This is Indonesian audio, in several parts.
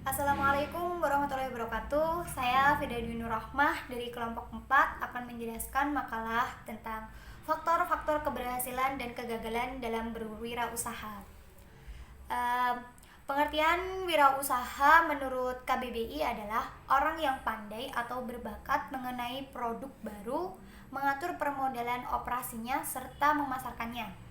Assalamualaikum warahmatullahi wabarakatuh. Saya Fida Dwi Nur Rahmah dari kelompok 4 akan menjelaskan makalah tentang faktor-faktor keberhasilan dan kegagalan dalam berwirausaha. Ehm, Pengertian wirausaha menurut KBBI adalah orang yang pandai atau berbakat mengenai produk baru, mengatur permodalan operasinya, serta memasarkannya.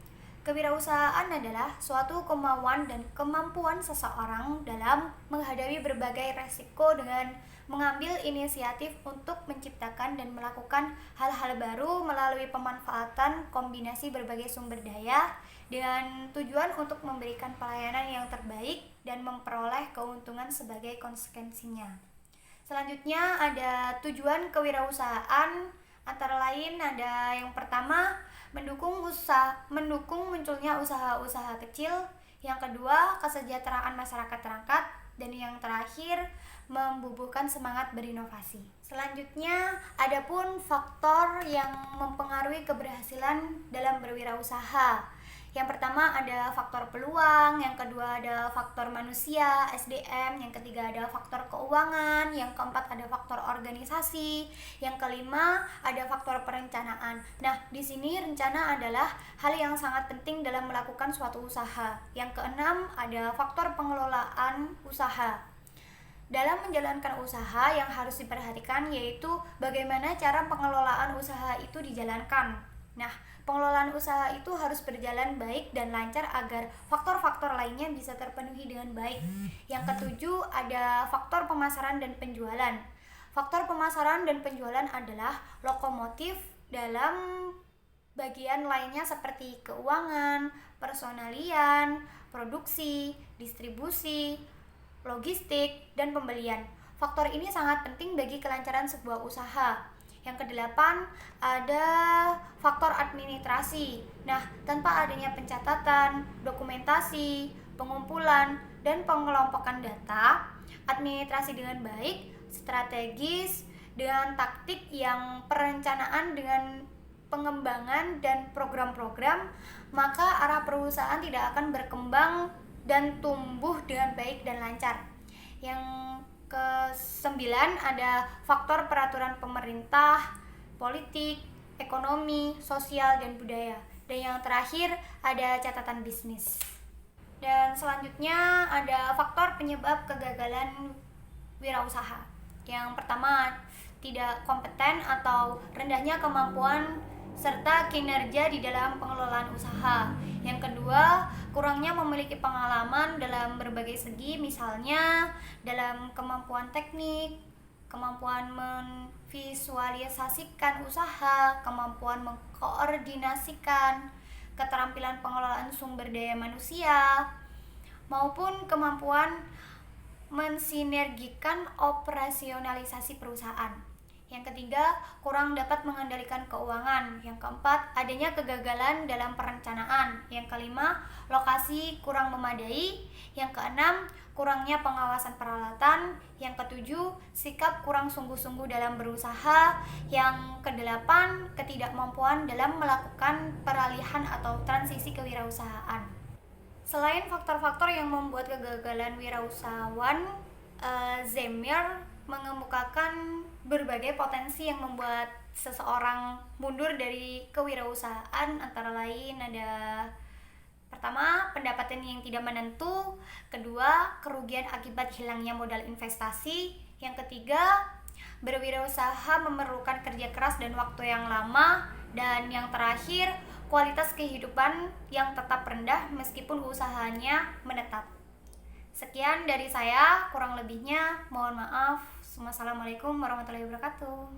Kewirausahaan adalah suatu kemauan dan kemampuan seseorang dalam menghadapi berbagai resiko dengan mengambil inisiatif untuk menciptakan dan melakukan hal-hal baru melalui pemanfaatan kombinasi berbagai sumber daya dengan tujuan untuk memberikan pelayanan yang terbaik dan memperoleh keuntungan sebagai konsekuensinya. Selanjutnya ada tujuan kewirausahaan, antara lain ada yang pertama mendukung munculnya usaha-usaha kecil, yang kedua kesejahteraan masyarakat terangkat, dan yang terakhir membubuhkan semangat berinovasi. Selanjutnya adapun faktor yang mempengaruhi keberhasilan dalam berwirausaha. Yang pertama ada faktor peluang, yang kedua ada faktor manusia, SDM, yang ketiga ada faktor keuangan, yang keempat ada faktor organisasi, yang kelima ada faktor perencanaan. Nah, di sini rencana adalah hal yang sangat penting dalam melakukan suatu usaha. Yang keenam ada faktor pengelolaan usaha. Dalam menjalankan usaha yang harus diperhatikan yaitu bagaimana cara pengelolaan usaha itu dijalankan. Nah, pengelolaan usaha itu harus berjalan baik dan lancar agar faktor-faktor lainnya bisa terpenuhi dengan baik. Yang ketujuh ada faktor pemasaran dan penjualan. Faktor pemasaran dan penjualan adalah lokomotif dalam bagian lainnya seperti keuangan, personalian, produksi, distribusi, logistik, dan pembelian. Faktor ini sangat penting bagi kelancaran sebuah usaha. Yang kedelapan ada faktor administrasi. Nah, tanpa adanya pencatatan, dokumentasi, pengumpulan, dan pengelompokan data, administrasi dengan baik, strategis, dengan taktik yang perencanaan dengan pengembangan dan program-program, maka arah perusahaan tidak akan berkembang dan tumbuh dengan baik dan lancar. Yang ke-9 ada faktor peraturan pemerintah, politik, ekonomi, sosial, dan budaya. Dan yang terakhir ada catatan bisnis. Dan selanjutnya ada faktor penyebab kegagalan wirausaha. Yang pertama, tidak kompeten atau rendahnya kemampuan serta kinerja di dalam pengelolaan usaha. Yang kedua, kurangnya memiliki pengalaman dalam berbagai segi, misalnya dalam kemampuan teknik, kemampuan memvisualisasikan usaha, kemampuan mengkoordinasikan, keterampilan pengelolaan sumber daya manusia, maupun kemampuan mensinergikan operasionalisasi perusahaan. Yang ketiga, kurang dapat mengendalikan keuangan. Yang keempat, adanya kegagalan dalam perencanaan. Yang kelima, lokasi kurang memadai. Yang keenam, kurangnya pengawasan peralatan. Yang ketujuh, sikap kurang sungguh-sungguh dalam berusaha. Yang kedelapan, ketidakmampuan dalam melakukan peralihan atau transisi kewirausahaan. Selain faktor-faktor yang membuat kegagalan wirausahawan, Zemir mengemukakan berbagai potensi yang membuat seseorang mundur dari kewirausahaan, antara lain ada pertama, pendapatan yang tidak menentu, kedua, kerugian akibat hilangnya modal investasi, yang ketiga, berwirausaha memerlukan kerja keras dan waktu yang lama, dan yang terakhir, kualitas kehidupan yang tetap rendah meskipun usahanya menetap. Sekian dari saya, kurang lebihnya mohon maaf. Wassalamualaikum warahmatullahi wabarakatuh.